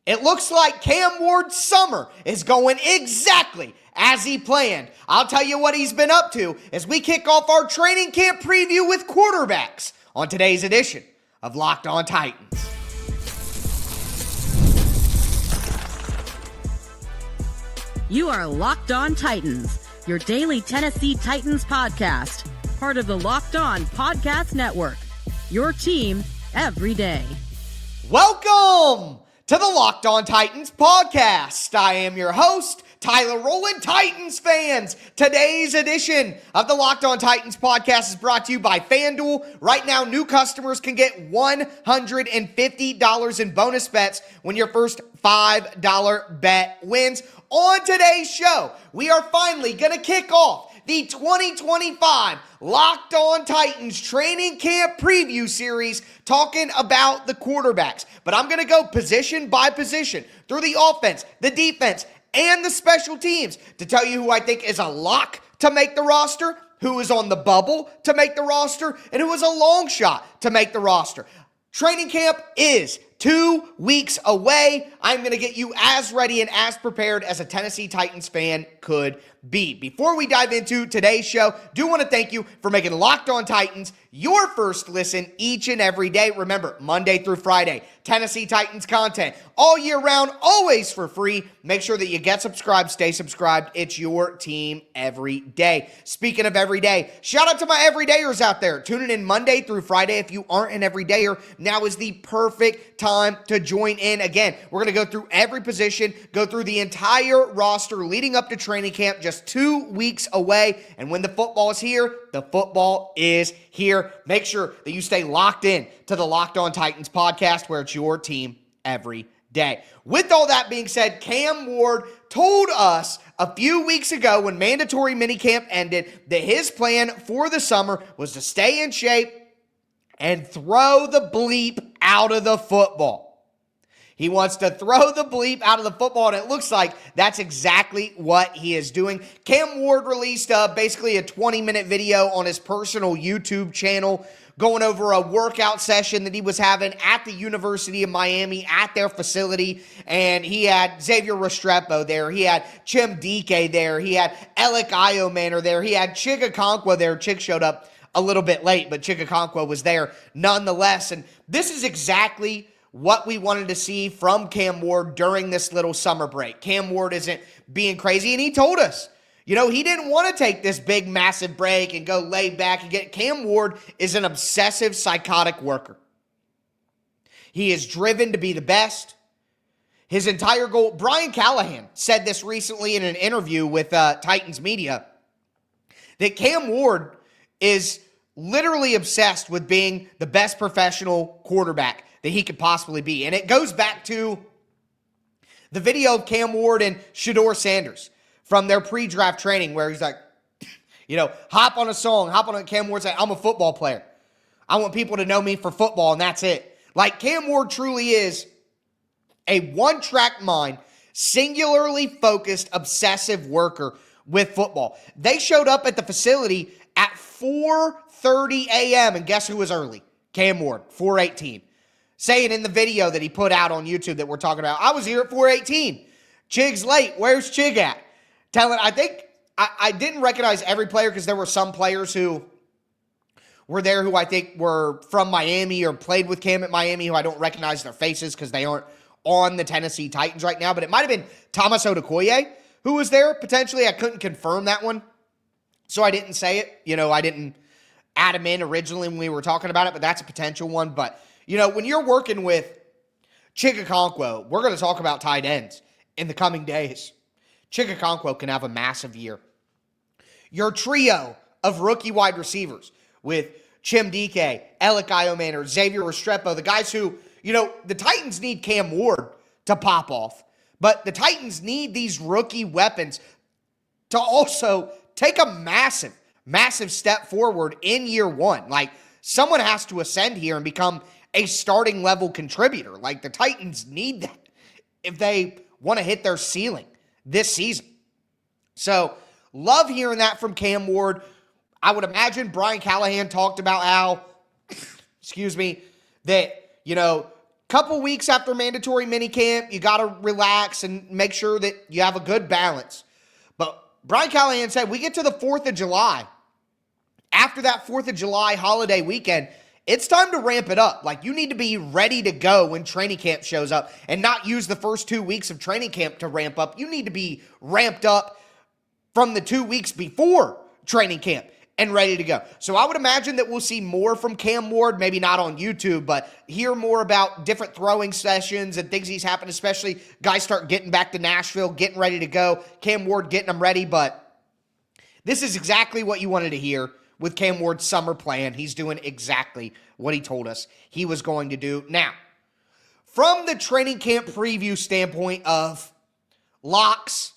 It looks like Cam Ward's summer is going exactly as he planned. I'll tell you what he's been up to as we kick off our training camp preview with quarterbacks on today's edition of Locked On Titans. You are Locked On Titans, your daily Tennessee Titans podcast, part of the Locked On Podcast Network, your team every day. Welcome to the Locked On Titans podcast. I am your host, Tyler Rowland. Titans fans, today's edition of the Locked On Titans podcast is brought to you by FanDuel. Right now, new customers can get $150 in bonus bets when your first $5 bet wins. On today's show, we are finally going to kick off the 2025 Locked On Titans training camp preview series talking about the quarterbacks. But I'm going to go position by position through the offense, the defense, and the special teams to tell you who I think is a lock to make the roster, who is on the bubble to make the roster, and who is a long shot to make the roster. Training camp is 2 weeks away. I'm going to get you as ready and as prepared as a Tennessee Titans fan could be. Before we dive into today's show, do want to thank you for making Locked On Titans your first listen each and every day. Remember, Monday through Friday, Tennessee Titans content all year round, always for free. Make sure that you get subscribed, stay subscribed. It's your team every day. Speaking of every day, shout out to my everydayers out there. Tuning in Monday through Friday. If you aren't an everydayer, now is the perfect time to join in. Again, we're going to go through every position, go through the entire roster leading up to training camp, just 2 weeks away. And when the football is here, the football is here. Make sure that you stay locked in to the Locked On Titans podcast, where it's your team every day. With all that being said, Cam Ward told us a few weeks ago when mandatory minicamp ended that his plan for the summer was to stay in shape and throw the bleep out of the football. He wants to throw the bleep out of the football, and it looks like that's exactly what he is doing. Cam Ward released basically a 20-minute video on his personal YouTube channel going over a workout session that he was having at the University of Miami at their facility, and he had Xavier Restrepo there. He had Chim Dike there. He had Alec Iomanor there. He had Chig Okonkwo there. Chig showed up a little bit late, but Chig Okonkwo was there nonetheless, and this is exactly what we wanted to see from Cam Ward during this little summer break. Cam Ward isn't being crazy, and he told us, he didn't want to take this big, massive break and go lay back and get. Cam Ward is an obsessive, psychotic worker. He is driven to be the best. His entire goal, Brian Callahan said this recently in an interview with Titans Media, that Cam Ward is literally obsessed with being the best professional quarterback that he could possibly be. And it goes back to the video of Cam Ward and Shedeur Sanders from their pre-draft training where he's like, hop on a song, hop on a Cam Ward, say, I'm a football player. I want people to know me for football, and that's it. Like, Cam Ward truly is a one-track mind, singularly focused, obsessive worker with football. They showed up at the facility at 4:30 a.m., and guess who was early? Cam Ward, 4:18. Saying in the video that he put out on YouTube that we're talking about, I was here at 4:18. Chig's late. Where's Chig at? I think I didn't recognize every player because there were some players who were there who I think were from Miami or played with Cam at Miami who I don't recognize their faces because they aren't on the Tennessee Titans right now. But it might have been Thomas Okonkwo who was there potentially. I couldn't confirm that one, so I didn't say it. I didn't add him in originally when we were talking about it, but that's a potential one. But when you're working with Chig Okonkwo, we're going to talk about tight ends in the coming days. Chig Okonkwo can have a massive year. Your trio of rookie wide receivers with Chim Dike, Alec Iomanor, Xavier Restrepo, the guys who, the Titans need Cam Ward to pop off, but the Titans need these rookie weapons to also take a massive, massive step forward in year one. Like, someone has to ascend here and become a starting level contributor. Like, the Titans need that if they want to hit their ceiling this season. So, love hearing that from Cam Ward. I would imagine Brian Callahan talked about how, that, couple weeks after mandatory minicamp, you got to relax and make sure that you have a good balance. But Brian Callahan said, we get to the 4th of July. After that 4th of July holiday weekend, it's time to ramp it up. Like, you need to be ready to go when training camp shows up and not use the first 2 weeks of training camp to ramp up. You need to be ramped up from the 2 weeks before training camp and ready to go. So I would imagine that we'll see more from Cam Ward, maybe not on YouTube, but hear more about different throwing sessions and things he's happened, especially guys start getting back to Nashville, getting ready to go. Cam Ward getting them ready, but this is exactly what you wanted to hear with Cam Ward's summer plan. He's doing exactly what he told us he was going to do. Now, from the training camp preview standpoint of locks,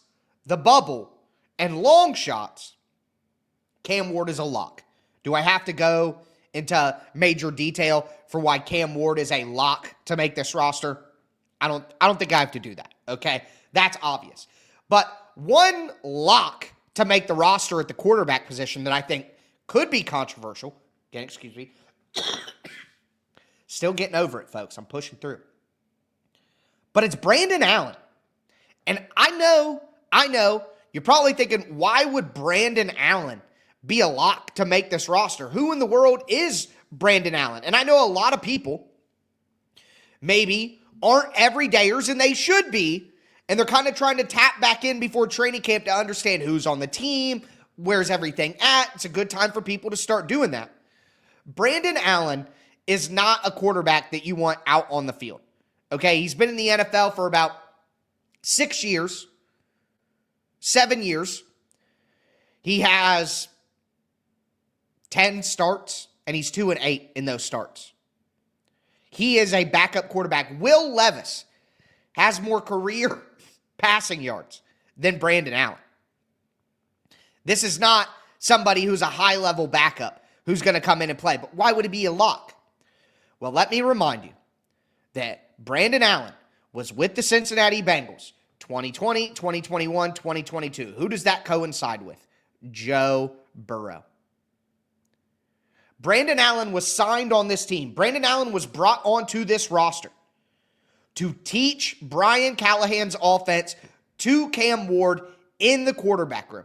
the bubble, and long shots, Cam Ward is a lock. Do I have to go into major detail for why Cam Ward is a lock to make this roster? I don't think I have to do that, okay? That's obvious. But one lock to make the roster at the quarterback position that I think could be controversial. Again, excuse me. Still getting over it, folks. I'm pushing through. But it's Brandon Allen. And I know, you're probably thinking, why would Brandon Allen be a lock to make this roster? Who in the world is Brandon Allen? And I know a lot of people maybe aren't everydayers, and they should be, and they're kind of trying to tap back in before training camp to understand who's on the team, where's everything at. It's a good time for people to start doing that. Brandon Allen is not a quarterback that you want out on the field. Okay, he's been in the NFL for about 6 years, 7 years. He has 10 starts, and he's 2-8 in those starts. He is a backup quarterback. Will Levis has more career passing yards than Brandon Allen. This is not somebody who's a high-level backup who's going to come in and play. But why would he be a lock? Well, let me remind you that Brandon Allen was with the Cincinnati Bengals 2020, 2021, 2022. Who does that coincide with? Joe Burrow. Brandon Allen was signed on this team. Brandon Allen was brought onto this roster to teach Brian Callahan's offense to Cam Ward in the quarterback room.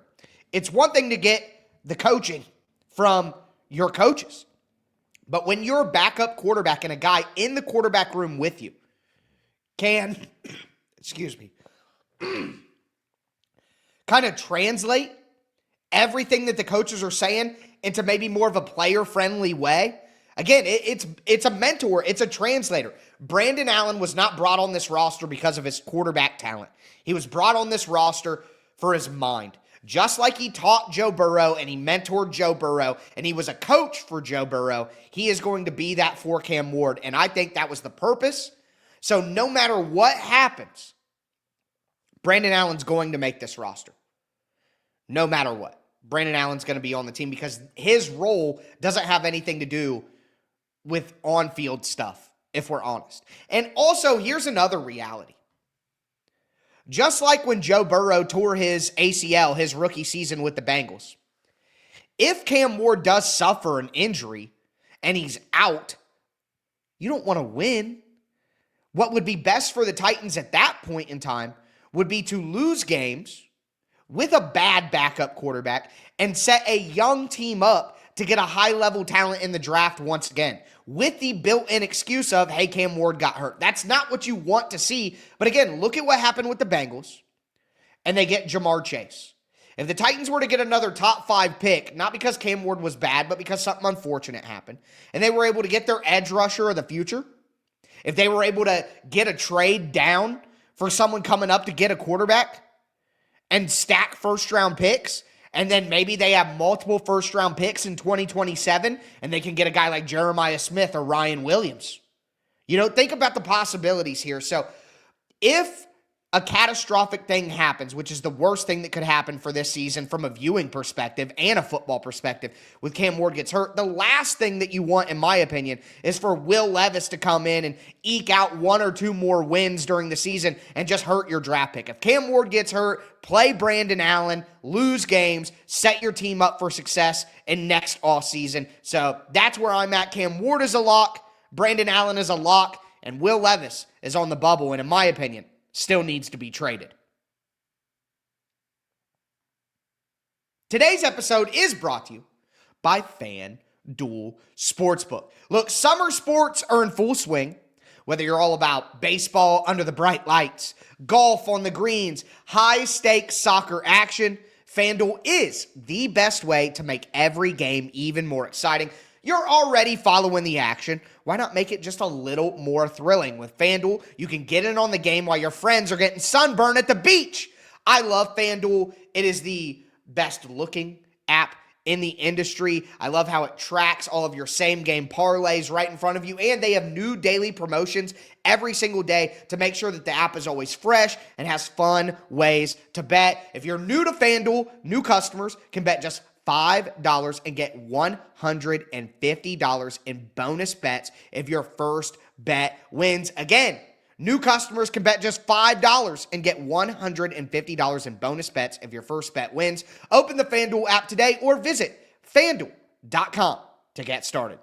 It's one thing to get the coaching from your coaches, but when you're a backup quarterback and a guy in the quarterback room with you can, excuse me, kind of translate everything that the coaches are saying into maybe more of a player-friendly way. Again, it's a mentor. It's a translator. Brandon Allen was not brought on this roster because of his quarterback talent. He was brought on this roster for his mind. Just like he taught Joe Burrow and he mentored Joe Burrow and he was a coach for Joe Burrow, he is going to be that for Cam Ward. And I think that was the purpose. So no matter what happens, Brandon Allen's going to make this roster. No matter what. Brandon Allen's going to be on the team because his role doesn't have anything to do with on-field stuff, if we're honest. And also, here's another reality. Just like when Joe Burrow tore his ACL his rookie season with the Bengals, if Cam Ward does suffer an injury and he's out, you don't want to win. What would be best for the Titans at that point in time would be to lose games with a bad backup quarterback and set a young team up to get a high-level talent in the draft once again, with the built-in excuse of, hey, Cam Ward got hurt. That's not what you want to see. But again, look at what happened with the Bengals, and they get Jamar Chase. If the Titans were to get another top 5 pick, not because Cam Ward was bad, but because something unfortunate happened, and they were able to get their edge rusher of the future, if they were able to get a trade down for someone coming up to get a quarterback and stack first-round picks, and then maybe they have multiple first-round picks in 2027, and they can get a guy like Jeremiah Smith or Ryan Williams. You know, think about the possibilities here. So if a catastrophic thing happens, which is the worst thing that could happen for this season from a viewing perspective and a football perspective, with Cam Ward gets hurt, the last thing that you want, in my opinion, is for Will Levis to come in and eke out 1 or 2 more wins during the season and just hurt your draft pick. If Cam Ward gets hurt, play Brandon Allen, lose games, set your team up for success in next offseason. So that's where I'm at. Cam Ward is a lock. Brandon Allen is a lock. and Will Levis is on the bubble, and in my opinion, still needs to be traded. Today's episode is brought to you by FanDuel Sportsbook. Look, summer sports are in full swing. Whether you're all about baseball under the bright lights, golf on the greens, high-stakes soccer action, FanDuel is the best way to make every game even more exciting. You're already following the action. Why not make it just a little more thrilling? With FanDuel, you can get in on the game while your friends are getting sunburned at the beach. I love FanDuel. It is the best-looking app in the industry. I love how it tracks all of your same-game parlays right in front of you, and they have new daily promotions every single day to make sure that the app is always fresh and has fun ways to bet. If you're new to FanDuel, new customers can bet just $5 and get $150 in bonus bets if your first bet wins. Again, new customers can bet just $5 and get $150 in bonus bets if your first bet wins. Open the FanDuel app today or visit FanDuel.com to get started.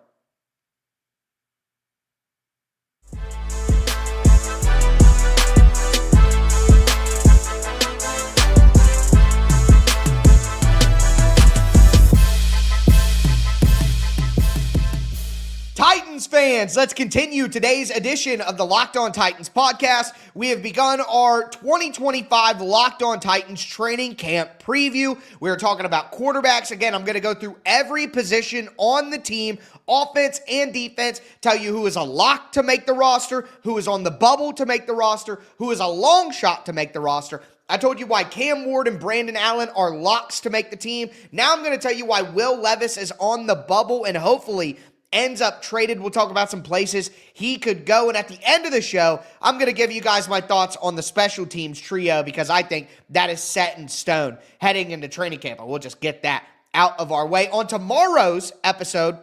Titans fans, let's continue today's edition of the Locked On Titans podcast. We have begun our 2025 Locked On Titans training camp preview. We're talking about quarterbacks. Again, I'm going to go through every position on the team, offense and defense, tell you who is a lock to make the roster, who is on the bubble to make the roster, who is a long shot to make the roster. I told you why Cam Ward and Brandon Allen are locks to make the team. Now I'm going to tell you why Will Levis is on the bubble and hopefully ends up traded. We'll talk about some places he could go. And at the end of the show, I'm going to give you guys my thoughts on the special teams trio because I think that is set in stone heading into training camp. And we'll just get that out of our way. On tomorrow's episode,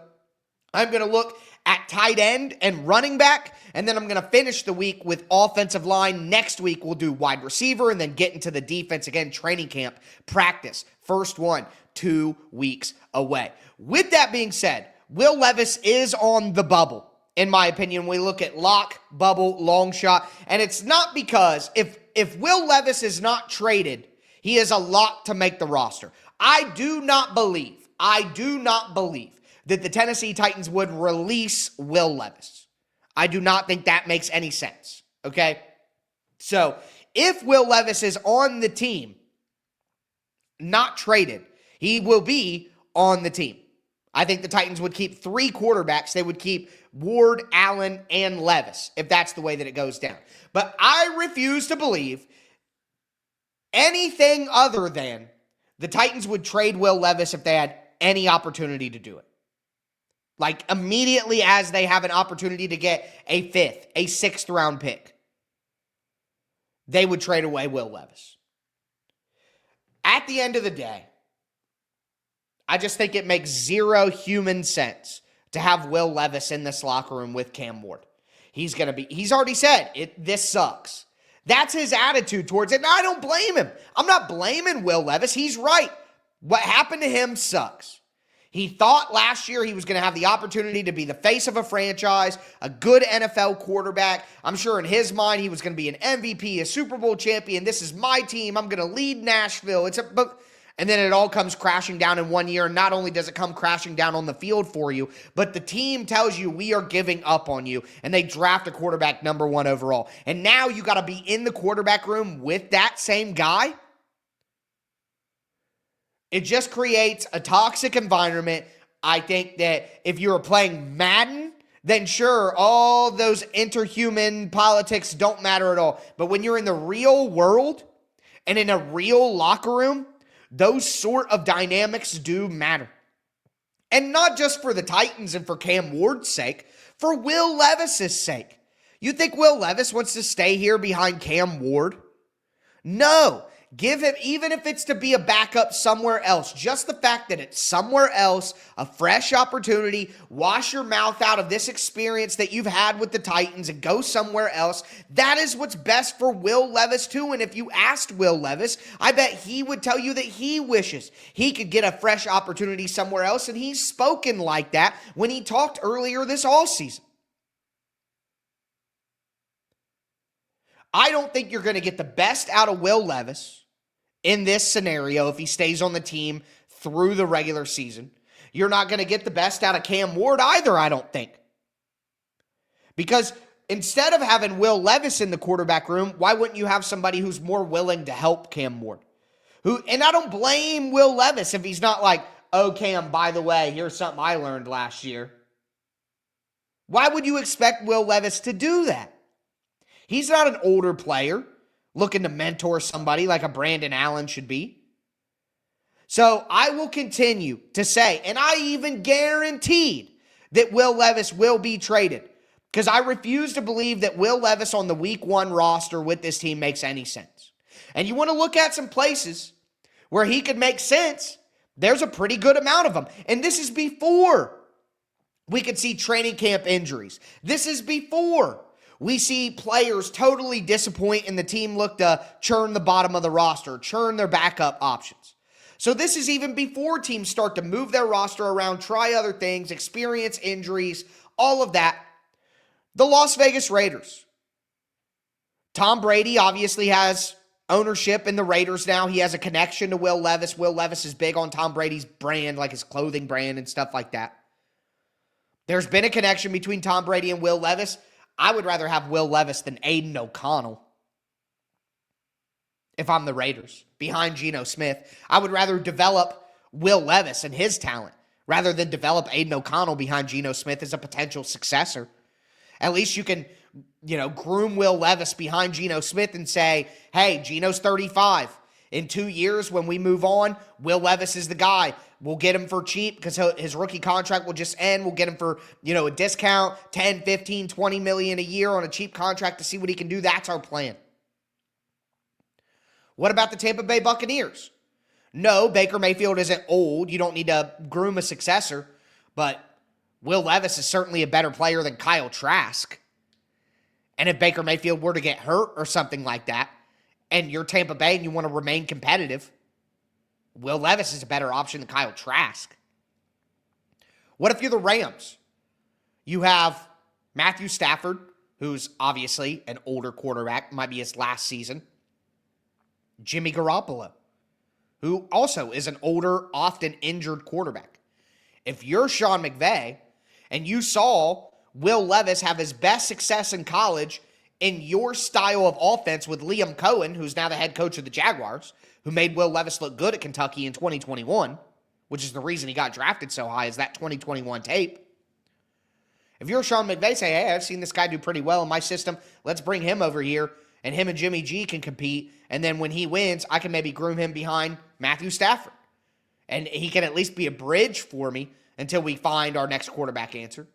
I'm going to look at tight end and running back. And then I'm going to finish the week with offensive line. Next week, we'll do wide receiver and then get into the defense. Again, training camp, practice, first one, 2 weeks away. With that being said, Will Levis is on the bubble, in my opinion. We look at lock, bubble, long shot, and it's not because if Will Levis is not traded, he is a lock to make the roster. I do not believe that the Tennessee Titans would release Will Levis. I do not think that makes any sense, okay? So if Will Levis is on the team, not traded, he will be on the team. I think the Titans would keep 3 quarterbacks. They would keep Ward, Allen, and Levis, if that's the way that it goes down. But I refuse to believe anything other than the Titans would trade Will Levis if they had any opportunity to do it. Like immediately as they have an opportunity to get a 5th, a 6th round pick, they would trade away Will Levis. At the end of the day, I just think it makes zero human sense to have Will Levis in this locker room with Cam Ward. He's already said, this sucks. That's his attitude towards it, and I don't blame him. I'm not blaming Will Levis. He's right. What happened to him sucks. He thought last year he was going to have the opportunity to be the face of a franchise, a good NFL quarterback. I'm sure in his mind he was going to be an MVP, a Super Bowl champion. This is my team. I'm going to lead Nashville. And then it all comes crashing down in 1 year. And not only does it come crashing down on the field for you, but the team tells you we are giving up on you. And they draft a quarterback number 1 overall. And now you got to be in the quarterback room with that same guy. It just creates a toxic environment. I think that if you were playing Madden, then sure, all those interhuman politics don't matter at all. But when you're in the real world and in a real locker room, those sort of dynamics do matter. And not just for the Titans and for Cam Ward's sake, for Will Levis's sake. You think Will Levis wants to stay here behind Cam Ward? No. Give him, even if it's to be a backup somewhere else, just the fact that it's somewhere else, a fresh opportunity, wash your mouth out of this experience that you've had with the Titans and go somewhere else. That is what's best for Will Levis too. And if you asked Will Levis, I bet he would tell you that he wishes he could get a fresh opportunity somewhere else. And he's spoken like that when he talked earlier this offseason. I don't think you're going to get the best out of Will Levis in this scenario if he stays on the team through the regular season. You're not going to get the best out of Cam Ward either, I don't think. Because instead of having Will Levis in the quarterback room, why wouldn't you have somebody who's more willing to help Cam Ward? And I don't blame Will Levis if he's not like, oh, Cam, by the way, here's something I learned last year. Why would you expect Will Levis to do that? He's not an older player looking to mentor somebody like a Brandon Allen should be. So I will continue to say, and I even guaranteed that Will Levis will be traded, because I refuse to believe that Will Levis on the week 1 roster with this team makes any sense. And you want to look at some places where he could make sense, there's a pretty good amount of them. And this is before we could see training camp injuries. This is before we see players totally disappoint and the team look to churn the bottom of the roster, churn their backup options. So this is even before teams start to move their roster around, try other things, experience injuries, all of that. The Las Vegas Raiders. Tom Brady obviously has ownership in the Raiders now. He has a connection to Will Levis. Will Levis is big on Tom Brady's brand, like his clothing brand and stuff like that. There's been a connection between Tom Brady and Will Levis. I would rather have Will Levis than Aiden O'Connell if I'm the Raiders, behind Geno Smith. I would rather develop Will Levis and his talent rather than develop Aiden O'Connell behind Geno Smith as a potential successor. At least you can, groom Will Levis behind Geno Smith and say, hey, Geno's 35. In 2 years, when we move on, Will Levis is the guy. We'll get him for cheap because his rookie contract will just end. We'll get him for, a discount, 10, 15, 20 million a year on a cheap contract to see what he can do. That's our plan. What about the Tampa Bay Buccaneers? No, Baker Mayfield isn't old. You don't need to groom a successor, but Will Levis is certainly a better player than Kyle Trask. And if Baker Mayfield were to get hurt or something like that, and you're Tampa Bay and you want to remain competitive, Will Levis is a better option than Kyle Trask. What if you're the Rams? You have Matthew Stafford, who's obviously an older quarterback, might be his last season. Jimmy Garoppolo, who also is an older, often injured quarterback. If you're Sean McVay and you saw Will Levis have his best success in college in your style of offense with Liam Cohen, who's now the head coach of the Jaguars, who made Will Levis look good at Kentucky in 2021, which is the reason he got drafted so high, is that 2021 tape. If you're Sean McVay, say, hey, I've seen this guy do pretty well in my system. Let's bring him over here, and him and Jimmy G can compete. And then when he wins, I can maybe groom him behind Matthew Stafford. And he can at least be a bridge for me until we find our next quarterback answer.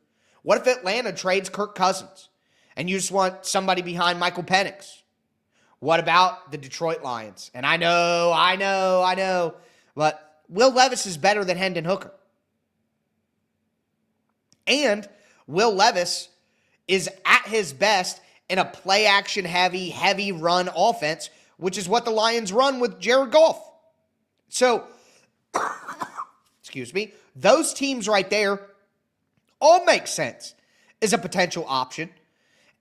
What if Atlanta trades Kirk Cousins and you just want somebody behind Michael Penix? What about the Detroit Lions? And I know, but Will Levis is better than Hendon Hooker. And Will Levis is at his best in a play-action heavy run offense, which is what the Lions run with Jared Goff. So, those teams right there all make sense as a potential option.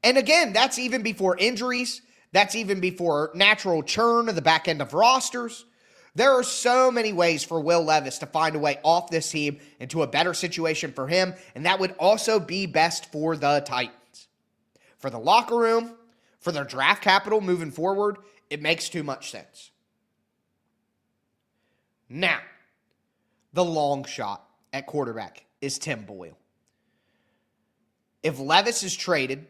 And again, that's even before injuries. That's even before natural churn of the back end of rosters. There are so many ways for Will Levis to find a way off this team into a better situation for him, and that would also be best for the Titans. For the locker room, for their draft capital moving forward, it makes too much sense. Now, the long shot at quarterback is Tim Boyle. If Levis is traded,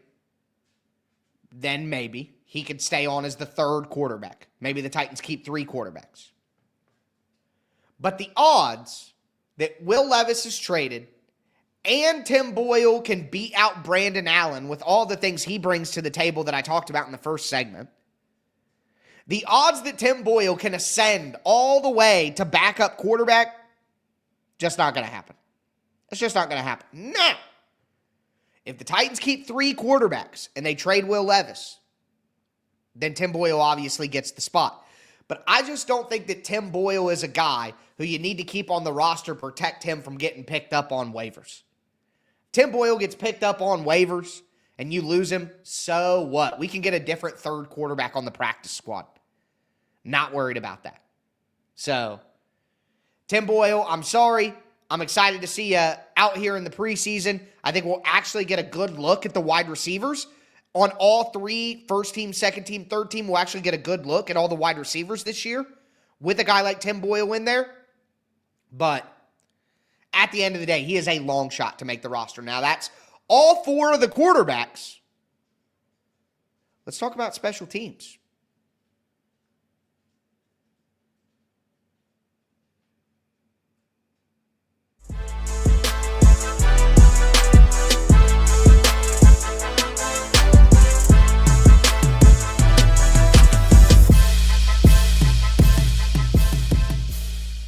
then maybe he could stay on as the third quarterback. Maybe the Titans keep 3 quarterbacks. But the odds that Will Levis is traded and Tim Boyle can beat out Brandon Allen with all the things he brings to the table that I talked about in the first segment, the odds that Tim Boyle can ascend all the way to backup quarterback, just not going to happen. It's just not going to happen. Now, if the Titans keep 3 quarterbacks and they trade Will Levis, then Tim Boyle obviously gets the spot. But I just don't think that Tim Boyle is a guy who you need to keep on the roster, protect him from getting picked up on waivers. Tim Boyle gets picked up on waivers, and you lose him, so what? We can get a different third quarterback on the practice squad. Not worried about that. So, Tim Boyle, I'm sorry. I'm excited to see you out here in the preseason. I think we'll actually get a good look at the wide receivers. On all three, first team, second team, third team, we'll actually get a good look at all the wide receivers this year with a guy like Tim Boyle in there. But at the end of the day, he is a long shot to make the roster. Now, that's all four of the quarterbacks. Let's talk about special teams.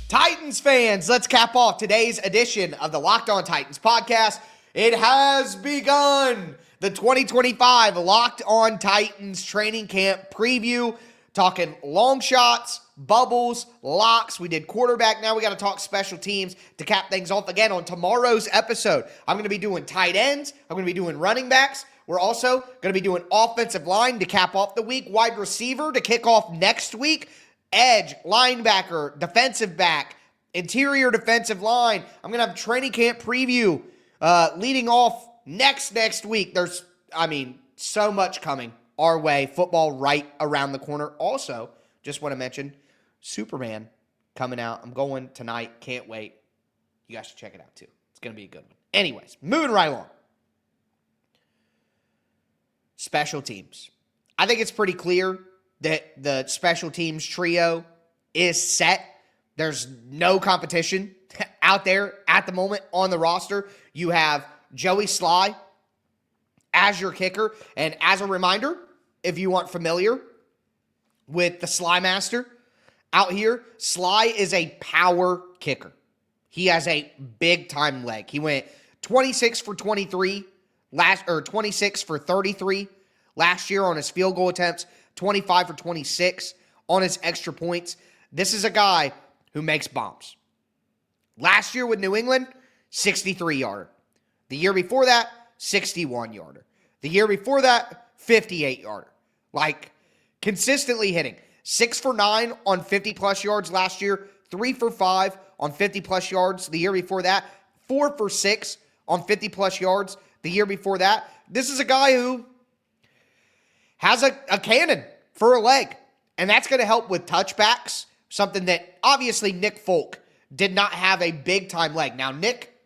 Titans fans, let's cap off today's edition of the Locked On Titans podcast. It has begun. The 2025 Locked On Titans training camp preview. Talking long shots, bubbles, locks. We did quarterback. Now we got to talk special teams to cap things off. Again, on tomorrow's episode, I'm going to be doing tight ends. I'm going to be doing running backs. We're also going to be doing offensive line to cap off the week, wide receiver to kick off next week, edge, linebacker, defensive back, interior defensive line. I'm going to have training camp preview leading off next week. There's, so much coming our way. Football right around the corner. Also, just want to mention, Superman coming out. I'm going tonight. Can't wait. You guys should check it out too. It's going to be a good one. Anyways, moving right along. Special teams. I think it's pretty clear that the special teams trio is set. There's no competition out there at the moment on the roster. You have Joey Slye as your kicker. And as a reminder, if you aren't familiar with the Slye Master out here, Slye is a power kicker. He has a big-time leg. He went 26 for 23 26 for 33 last year on his field goal attempts, 25 for 26 on his extra points. This is a guy who makes bombs. Last year with New England, 63-yarder. The year before that, 61-yarder. The year before that, 58-yarder. Like, consistently hitting. 6 for 9 on 50-plus yards last year, 3 for 5 on 50-plus yards the year before that, 4 for 6 on 50-plus yards the year before that. This is a guy who has a cannon for a leg, and that's going to help with touchbacks, something that obviously Nick Folk did not have a big-time leg. Now, Nick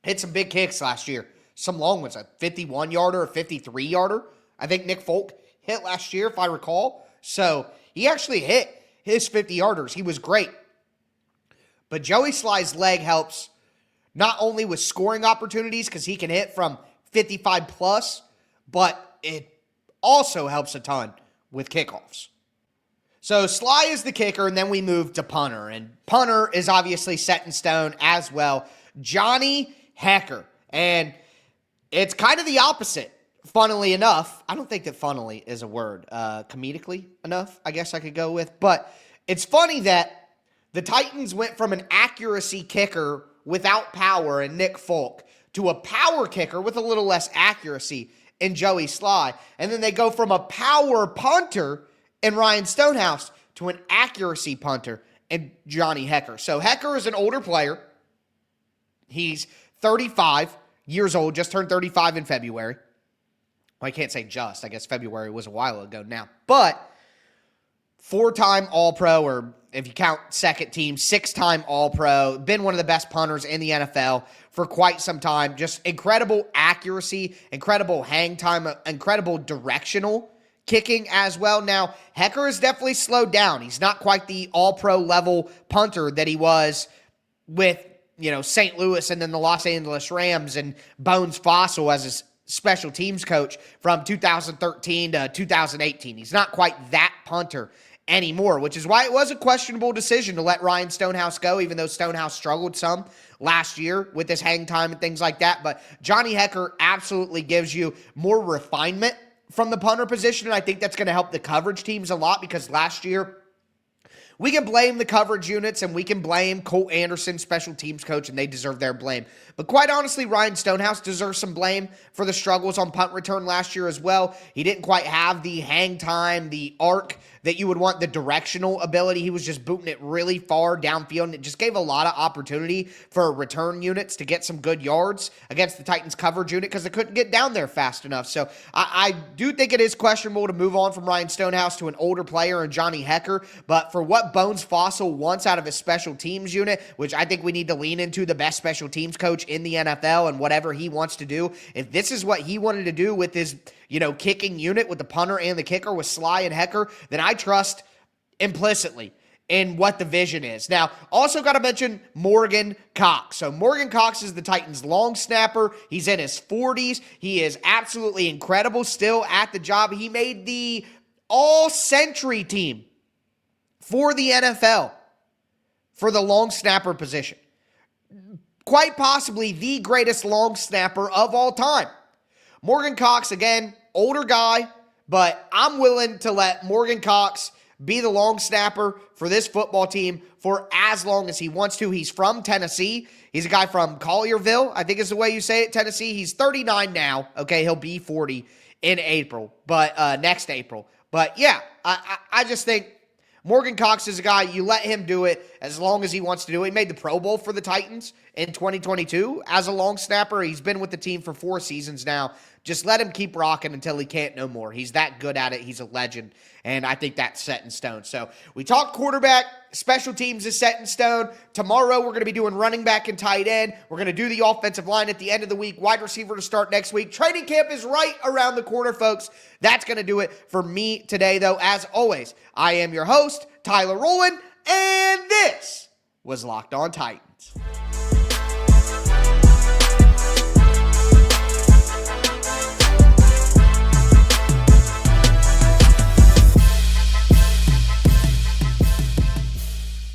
hit some big kicks last year, some long ones, a 51-yarder, a 53-yarder. I think Nick Folk hit last year, if I recall. So he actually hit his 50-yarders. He was great. But Joey Slye's leg helps not only with scoring opportunities because he can hit from 55-plus, but it also helps a ton with kickoffs. So Slye is the kicker, and then we move to punter. And punter is obviously set in stone as well. Johnny Hekker. And it's kind of the opposite, funnily enough. I don't think that funnily is a word. Comedically enough, I guess I could go with. But it's funny that the Titans went from an accuracy kicker without power in Nick Folk to a power kicker with a little less accuracy in Joey Slye. And then they go from a power punter in Ryan Stonehouse to an accuracy punter in Johnny Hekker. So Hekker is an older player. He's 35 years old, just turned 35 in February. Well, I can't say just. I guess February was a while ago now. But 4-time All-Pro, or if you count second team, 6-time All-Pro. Been one of the best punters in the NFL for quite some time. Just incredible accuracy, incredible hang time, incredible directional kicking as well. Now, Hekker has definitely slowed down. He's not quite the All-Pro level punter that he was with, St. Louis and then the Los Angeles Rams and Bones Fossil as his special teams coach from 2013 to 2018. He's not quite that punter anymore, which is why it was a questionable decision to let Ryan Stonehouse go, even though Stonehouse struggled some last year with his hang time and things like that. But Johnny Hekker absolutely gives you more refinement from the punter position, and I think that's going to help the coverage teams a lot because last year We can blame the coverage units and we can blame Colt Anderson, special teams coach, and they deserve their blame. But quite honestly, Ryan Stonehouse deserves some blame for the struggles on punt return last year as well. He didn't quite have the hang time, the arc that you would want, the directional ability. He was just booting it really far downfield, and it just gave a lot of opportunity for return units to get some good yards against the Titans coverage unit because they couldn't get down there fast enough. So I do think it is questionable to move on from Ryan Stonehouse to an older player and Johnny Hekker, but for what Bones Fossil wants out of his special teams unit, which I think we need to lean into the best special teams coach in the NFL and whatever he wants to do, if this is what he wanted to do with his kicking unit with the punter and the kicker with Slye and Hekker, then I trust implicitly in what the vision is. Now, also got to mention Morgan Cox. So Morgan Cox is the Titans long snapper. He's in his 40s. He is absolutely incredible still at the job. He made the all-century team for the NFL for the long snapper position. Quite possibly the greatest long snapper of all time. Morgan Cox, again, older guy, but I'm willing to let Morgan Cox be the long snapper for this football team for as long as he wants to. He's from Tennessee. He's a guy from Collierville, I think is the way you say it, Tennessee. He's 39 now. Okay, he'll be 40 in April, but next April. But yeah, I just think Morgan Cox is a guy, you let him do it as long as he wants to do it. He made the Pro Bowl for the Titans in 2022 as a long snapper. He's been with the team for 4 seasons now. Just let him keep rocking until he can't no more. He's that good at it. He's a legend, and I think that's set in stone. So we talked quarterback. Special teams is set in stone. Tomorrow we're going to be doing running back and tight end. We're going to do the offensive line at the end of the week. Wide receiver to start next week. Training camp is right around the corner, folks. That's going to do it for me today, though. As always, I am your host, Tyler Rowland, and this was Locked On Titans.